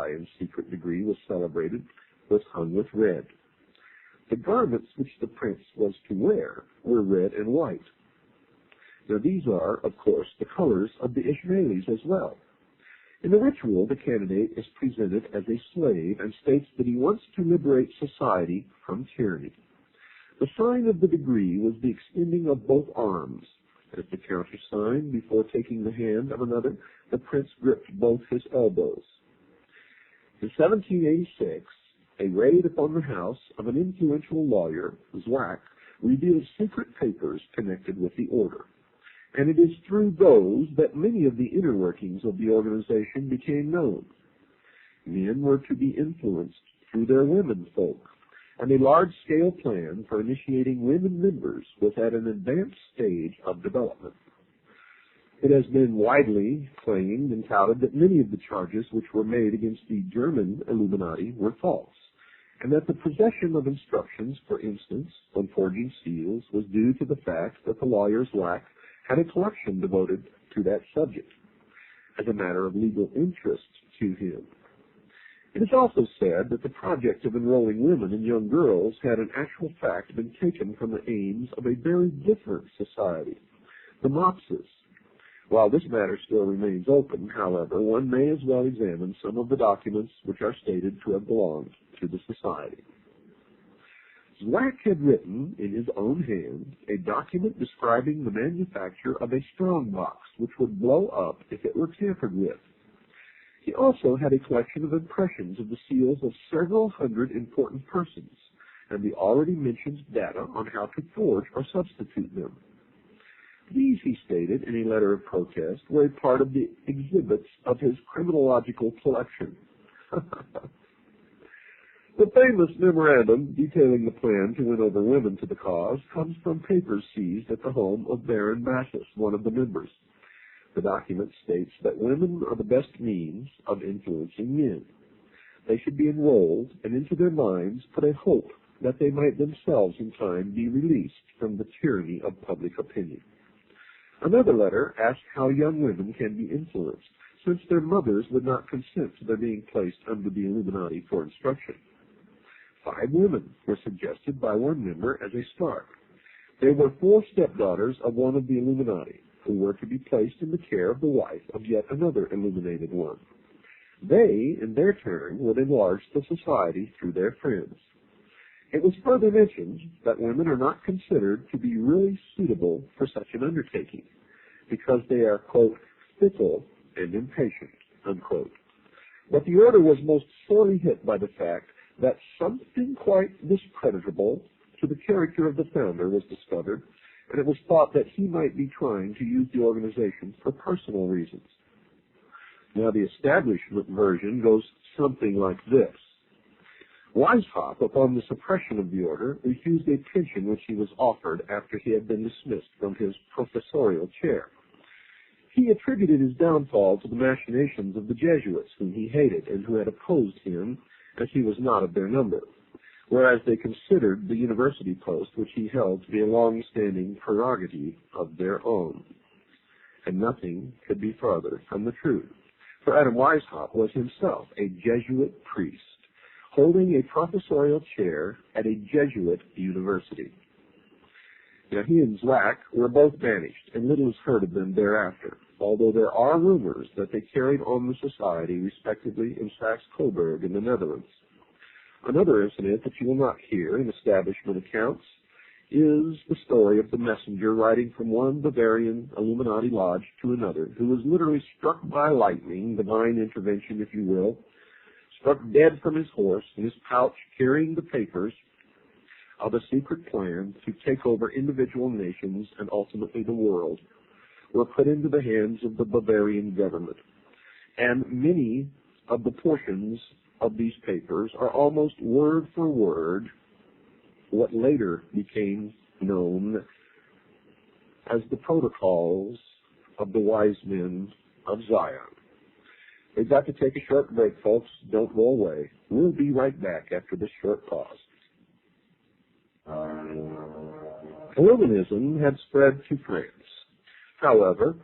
high and secret degree was celebrated was hung with red. The garments which the prince was to wear were red and white. Now these are, of course, the colors of the Ishmaelis as well. In the ritual, the candidate is presented as a slave and states that he wants to liberate society from tyranny. The sign of the degree was the extending of both arms. As the countersign, before taking the hand of another, the prince gripped both his elbows. In 1786, a raid upon the house of an influential lawyer, Zwack, revealed secret papers connected with the order. And it is through those that many of the inner workings of the organization became known. Men were to be influenced through their womenfolk, and a large-scale plan for initiating women members was at an advanced stage of development. It has been widely claimed and touted that many of the charges which were made against the German Illuminati were false, and that the possession of instructions, for instance, on forging seals, was due to the fact that the lawyer's Zwack had a collection devoted to that subject, as a matter of legal interest to him. It is also said that the project of enrolling women and young girls had in actual fact been taken from the aims of a very different society, the Mopses. While this matter still remains open, however, one may as well examine some of the documents which are stated to have belonged to the society. Zwack had written in his own hand a document describing the manufacture of a strong box which would blow up if it were tampered with. He also had a collection of impressions of the seals of several hundred important persons, and the already mentioned data on how to forge or substitute them. These, he stated in a letter of protest, were a part of the exhibits of his criminological collection. The famous memorandum detailing the plan to win over women to the cause comes from papers seized at the home of Baron Bassus, one of the members. The document states that women are the best means of influencing men. They should be enrolled, and into their minds put a hope that they might themselves in time be released from the tyranny of public opinion. Another letter asks how young women can be influenced, since their mothers would not consent to their being placed under the Illuminati for instruction. 5 women were suggested by one member as a start. They were 4 stepdaughters of one of the Illuminati, who were to be placed in the care of the wife of yet another illuminated one. They, in their turn, would enlarge the society through their friends. It was further mentioned that women are not considered to be really suitable for such an undertaking, because they are, quote, fickle and impatient, unquote. But the order was most sorely hit by the fact that something quite discreditable to the character of the founder was discovered, and it was thought that he might be trying to use the organization for personal reasons. Now, the establishment version goes something like this. Weishaupt, upon the suppression of the order, refused a pension which he was offered after he had been dismissed from his professorial chair. He attributed his downfall to the machinations of the Jesuits, whom he hated and who had opposed him, as he was not of their number, whereas they considered the university post which he held to be a long-standing prerogative of their own. And nothing could be farther from the truth, for Adam Weishaupt was himself a Jesuit priest, holding a professorial chair at a Jesuit university. Now, he and Zwack were both banished, and little is heard of them thereafter, although there are rumors that they carried on the society, respectively, in Saxe-Coburg in the Netherlands. Another incident that you will not hear in establishment accounts is the story of the messenger riding from one Bavarian Illuminati lodge to another, who was literally struck by lightning, divine intervention, if you will, struck dead from his horse, in his pouch carrying the papers of a secret plan to take over individual nations and ultimately the world, were put into the hands of the Bavarian government. And many of the portions of these papers are almost word for word what later became known as the protocols of the wise men of Zion. We've got to take a short break, folks. Don't go away. We'll be right back after this short pause. Illuminism had spread to France. However,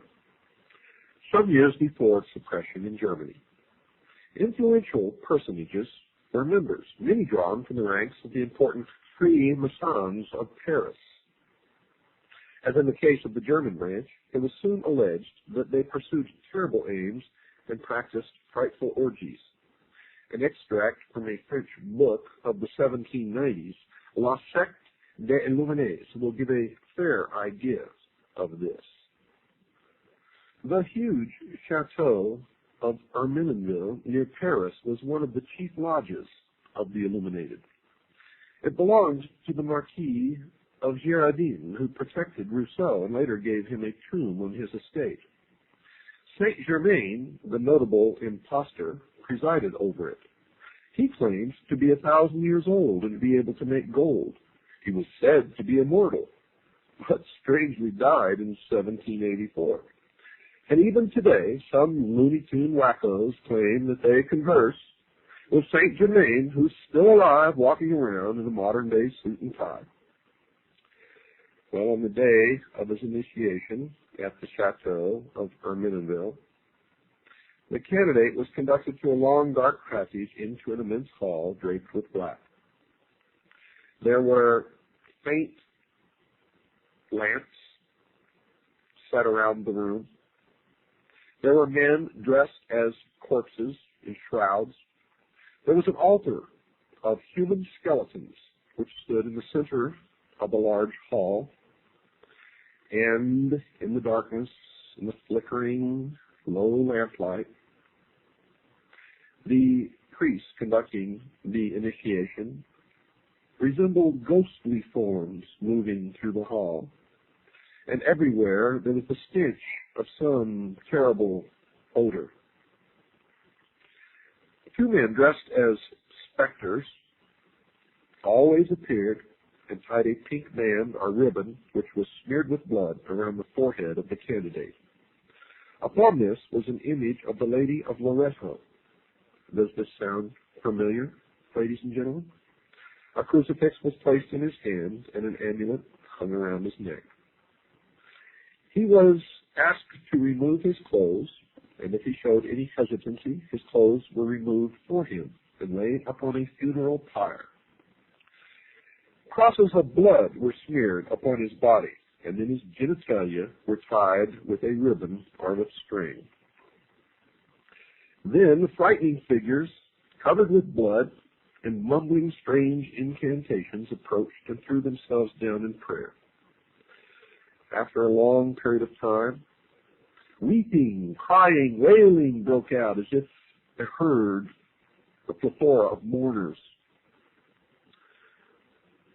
some years before its suppression in Germany, Influential personages were members, many drawn from the ranks of the important Freemasons of Paris. As in the case of the German branch, it was soon alleged that they pursued terrible aims and practiced frightful orgies. An extract from a French book of the 1790s, La Secte des Illuminés, will give a fair idea of this. The huge chateau of Armenonville near Paris was one of the chief lodges of the Illuminated. It belonged to the Marquis of Girardin, who protected Rousseau and later gave him a tomb on his estate. Saint Germain, the notable impostor, presided over it. He claimed to be 1,000 years old and to be able to make gold. He was said to be immortal, but strangely died in 1784. And even today, some Looney Tune wackos claim that they converse with Saint Germain, who's still alive, walking around in a modern-day suit and tie. Well, on the day of his initiation at the Chateau of Armenonville, the candidate was conducted through a long, dark passage into an immense hall draped with black. There were faint lamps set around the room. There were men dressed as corpses in shrouds. There was an altar of human skeletons which stood in the center of a large hall. And in the darkness, in the flickering, low lamplight, the priest conducting the initiation resembled ghostly forms moving through the hall. And everywhere there was the stench of some terrible odor. Two men dressed as specters always appeared and tied a pink band or ribbon which was smeared with blood around the forehead of the candidate. Upon this was an image of the Lady of Loretto. Does this sound familiar, ladies and gentlemen? A crucifix was placed in his hand and an amulet hung around his neck. He was asked to remove his clothes, and if he showed any hesitancy, his clothes were removed for him and laid upon a funeral pyre. Crosses of blood were smeared upon his body, and then his genitalia were tied with a ribbon or with string. Then frightening figures, covered with blood and mumbling strange incantations, approached and threw themselves down in prayer. After a long period of time, weeping, crying, wailing broke out as if they heard the plethora of mourners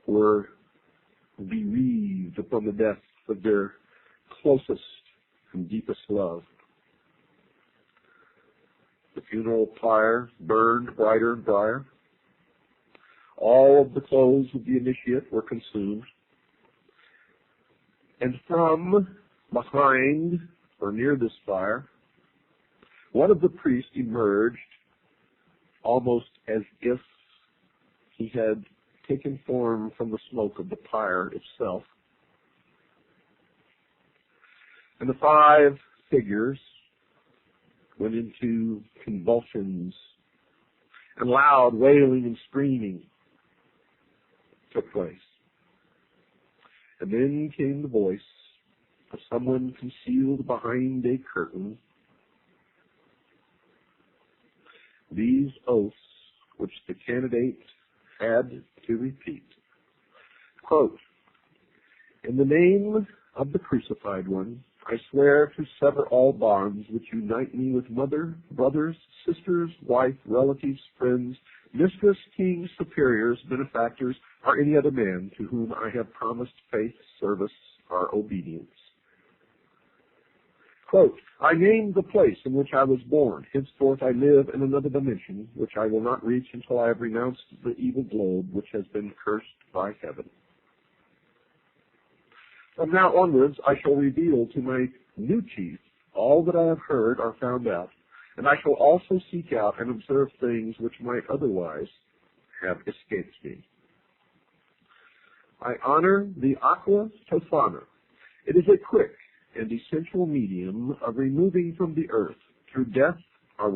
were bereaved upon the death of their closest and deepest love. The funeral pyre burned brighter and brighter. All of the clothes of the initiate were consumed. And from behind or near this fire, one of the priests emerged almost as if he had taken form from the smoke of the pyre itself. And the 5 figures went into convulsions, and loud wailing and screaming took place. And then came the voice of someone concealed behind a curtain. These oaths which the candidate had to repeat. Quote, "In the name of the crucified one, I swear to sever all bonds which unite me with mother, brothers, sisters, wife, relatives, friends, mistress, king, superiors, benefactors, or any other man to whom I have promised faith, service, or obedience." Quote, "I name the place in which I was born. Henceforth I live in another dimension, which I will not reach until I have renounced the evil globe which has been cursed by heaven. From now onwards I shall reveal to my new chief all that I have heard or found out, and I shall also seek out and observe things which might otherwise have escaped me. I honor the aqua tofana. It is a quick and essential medium of removing from the earth, through death or